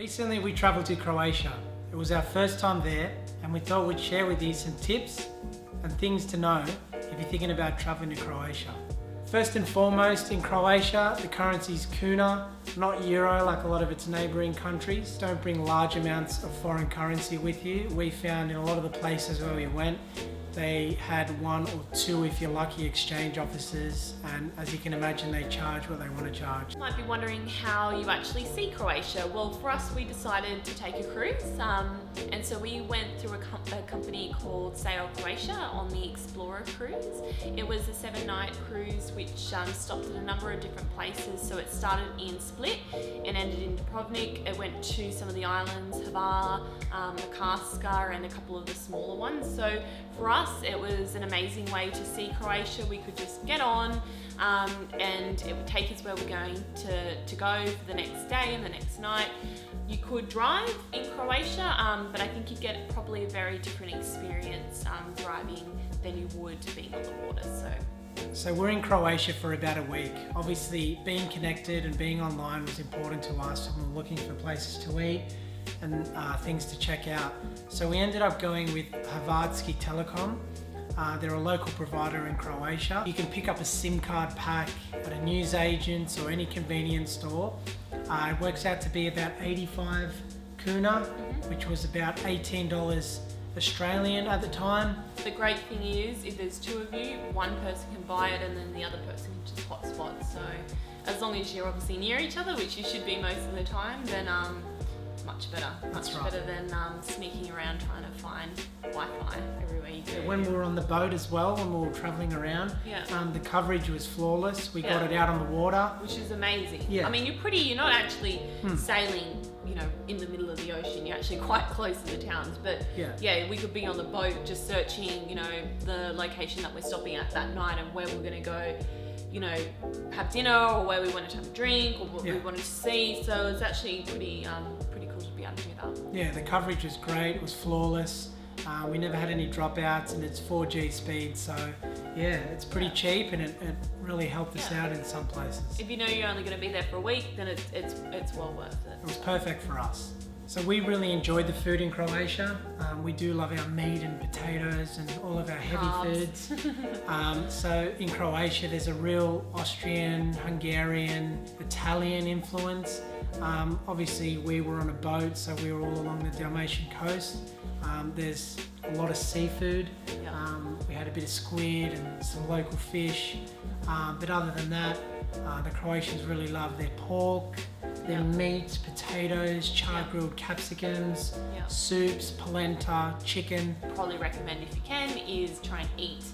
Recently we travelled to Croatia. It was our first time there and we thought we'd share with you some tips and things to know if you're thinking about travelling to Croatia. First and foremost, in Croatia, the currency is kuna, not euro like a lot of its neighbouring countries. Don't bring large amounts of foreign currency with you. We found in a lot of the places where we went, they had one or two, if you're lucky, exchange offices, and as you can imagine, they charge what they want to charge. You might be wondering how you actually see Croatia. Well, for us, we decided to take a cruise, and so we went through a company called Sail Croatia on the Explorer cruise. It was a 7-night cruise which stopped at a number of different places. So it started in Split and ended in Dubrovnik. It went to some of the islands, Hvar, Makarska, and a couple of the smaller ones. So for us, it was an amazing way to see Croatia. We could just get on and it would take us where we're going to go for the next day and the next night. You could drive in Croatia, but I think you'd get probably a very different experience driving than you would being on the water. So we're in Croatia for about a week. Obviously, being connected and being online was important to us, and we're looking for places to eat and things to check out. So we ended up going with Hrvatski Telekom. They're a local provider in Croatia. You can pick up a SIM card pack at a newsagent's or any convenience store. It works out to be about 85 kuna, which was about $18 Australian at the time. The great thing is, if there's two of you, one person can buy it and then the other person can just hotspot. So as long as you're obviously near each other, which you should be most of the time, then much better. Much better than sneaking around trying to find Wi-Fi everywhere you go. When we were on the boat as well, when we were travelling around, the coverage was flawless. We got it out on the water, which is amazing. Yeah. I mean, you're not actually sailing, in the middle of the ocean. You're actually quite close to the towns. But we could be on the boat just searching, the location that we're stopping at that night and where we're going to go, have dinner, or where we wanted to have a drink, or what we wanted to see. So it's actually pretty cool to be able to do that. Yeah, the coverage was great. It was flawless. We never had any dropouts, and it's 4G speed, so yeah, it's pretty cheap, and it really helped us out in some places. If you know you're only going to be there for a week, then it's well worth it. It was perfect for us. So we really enjoyed the food in Croatia. We do love our meat and potatoes and all of our heavy foods. So in Croatia, there's a real Austrian, Hungarian, Italian influence. Obviously, we were on a boat, so we were all along the Dalmatian coast. There's a lot of seafood. We had a bit of squid and some local fish. But other than that, the Croatians really love their pork, their meat, potatoes, char-grilled capsicums, soups, polenta, chicken. Probably recommend, if you can, is try and eat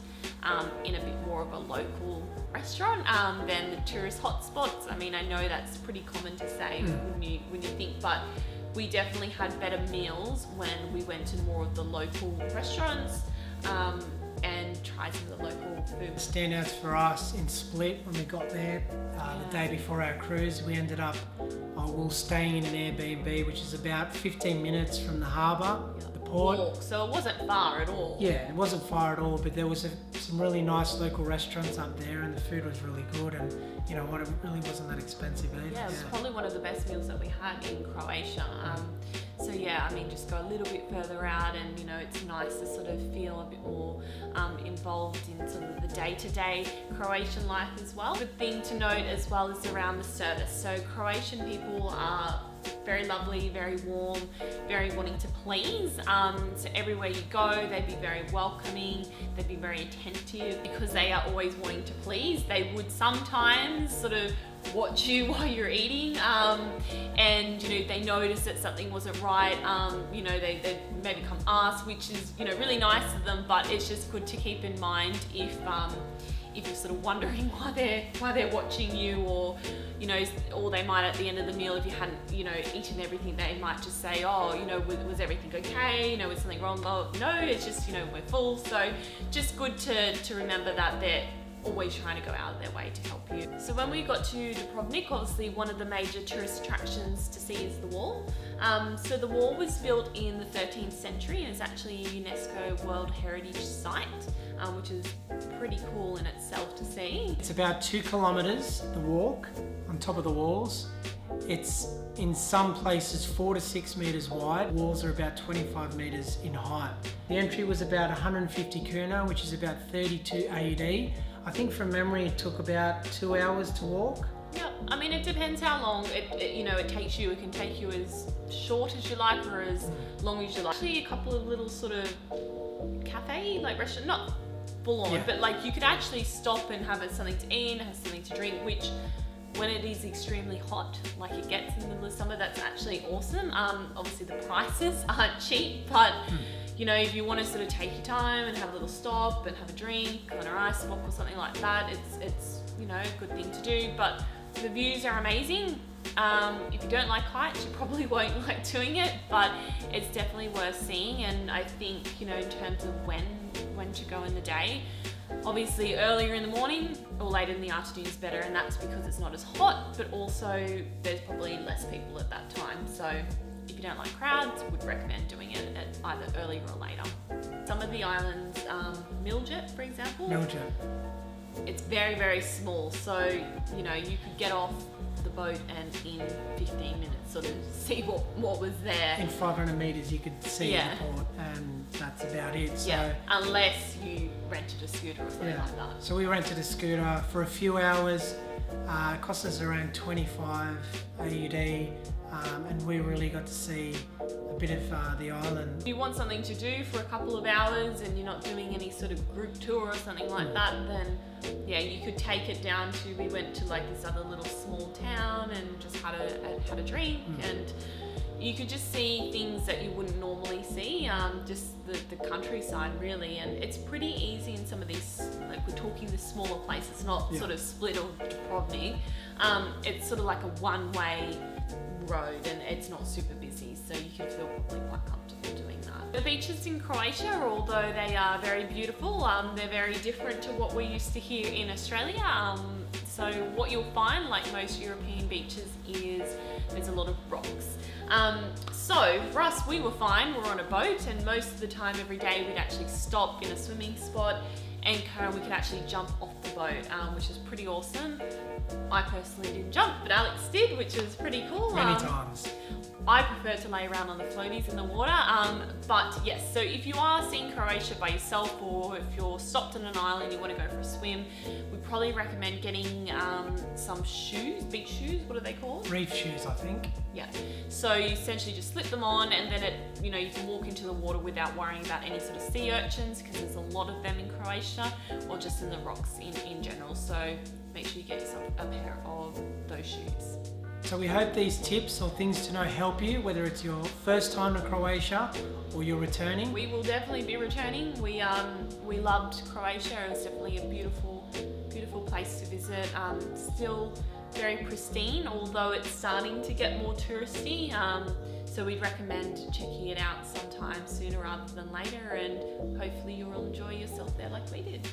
in a bit more of a local restaurant than the tourist hotspots. I mean, I know that's pretty common to say when you think, but we definitely had better meals when we went to more of the local restaurants and tried some of the local food. The standouts for us in Split when we got there the day before our cruise, we ended up we were staying in an Airbnb, which is about 15 minutes from the harbour, the port. Walk, so it wasn't far at all. Yeah, it wasn't far at all, but there was some really nice local restaurants up there, and the food was really good, and you know what, it really wasn't that expensive either. Yeah, it was probably one of the best meals that we had in Croatia. So yeah, I mean, just go a little bit further out, and it's nice to sort of feel a bit more involved in sort of the day-to-day Croatian life as well. Good thing to note as well is around the service. So Croatian people are very lovely, very warm, very wanting to please. So everywhere you go, they'd be very welcoming, they'd be very attentive. Because they are always wanting to please, they would sometimes sort of watch you while you're eating, and they notice that something wasn't right. They maybe come ask, which is really nice of them, but it's just good to keep in mind if you're sort of wondering why they're watching you, or or they might at the end of the meal, if you hadn't eaten everything, they might just say, was everything okay, was something wrong? Oh, no, it's just we're full. So just good to remember that they're always trying to go out of their way to help you. So when we got to Dubrovnik, obviously one of the major tourist attractions to see is the wall. So the wall was built in the 13th century and is actually a UNESCO World Heritage Site, which is pretty cool in itself to see. It's about 2 kilometres, the walk, on top of the walls, It's in some places 4 to 6 meters wide. Walls are about 25 meters in height. The entry was about 150 kuna, which is about 32 AUD. I think from memory it took about 2 hours to walk. Yeah, I mean, it depends how long it takes you. It can take you as short as you like or as long as you like. Actually, a couple of little sort of cafe, like restaurant, not full on, but like you could actually stop and have something to eat and have something to drink, which when it is extremely hot, like it gets in the middle of summer, that's actually awesome. Obviously the prices aren't cheap, but you know, if you want to sort of take your time and have a little stop and have a drink on an ice walk or something like that, it's you know, a good thing to do. But the views are amazing. If you don't like heights, you probably won't like doing it, but it's definitely worth seeing. And I think, you know, in terms of when to go in the day, obviously earlier in the morning or later in the afternoon is better, and that's because it's not as hot, but also there's probably less people at that time. So if you don't like crowds, would recommend doing it at either earlier or later. Some of the islands, Miljet, for example. Miljet. It's very, very small, so you know, you could get off the boat and in 15 minutes sort of see what was there. In 500 meters you could see the port, and that's about it. So, unless you rented a scooter or something like that. So we rented a scooter for a few hours. It cost us around 25 AUD, and we really got to see a bit of the island. If you want something to do for a couple of hours and you're not doing any sort of group tour or something like that, then yeah, you could take it down to, we went to like this other little small town and just had a drink, and you could just see things that you wouldn't normally see, just the countryside really. And it's pretty easy in some of these, like we're talking the smaller places, not sort of Split or Dubrovnik. It's sort of like a one-way road and it's not super busy, so you can feel probably quite comfortable doing that. The beaches in Croatia, although they are very beautiful, they're very different to what we're used to here in Australia. So what you'll find, like most European beaches, is there's a lot of rocks. So for us, we were fine. We're on a boat, and most of the time every day we'd actually stop in a swimming spot and we could actually jump off the boat, which is pretty awesome. I personally didn't jump, but Alex did, which was pretty cool. Many times. I prefer to lay around on the floaties in the water, but yes, so if you are seeing Croatia by yourself, or if you're stopped on an island, you want to go for a swim, we probably recommend getting some shoes, beach shoes, what are they called? Reef shoes, I think. Yeah, so you essentially just slip them on, and then you know, you can walk into the water without worrying about any sort of sea urchins, because there's a lot of them in Croatia, or just in the rocks in general. So make sure you get yourself a pair of those shoes. So we hope these tips or things to know help you, whether it's your first time to Croatia or you're returning. We will definitely be returning. We loved Croatia. It was definitely a beautiful place to visit. Still very pristine, although it's starting to get more touristy. So we'd recommend checking it out sometime sooner rather than later, and hopefully you'll enjoy yourself there like we did.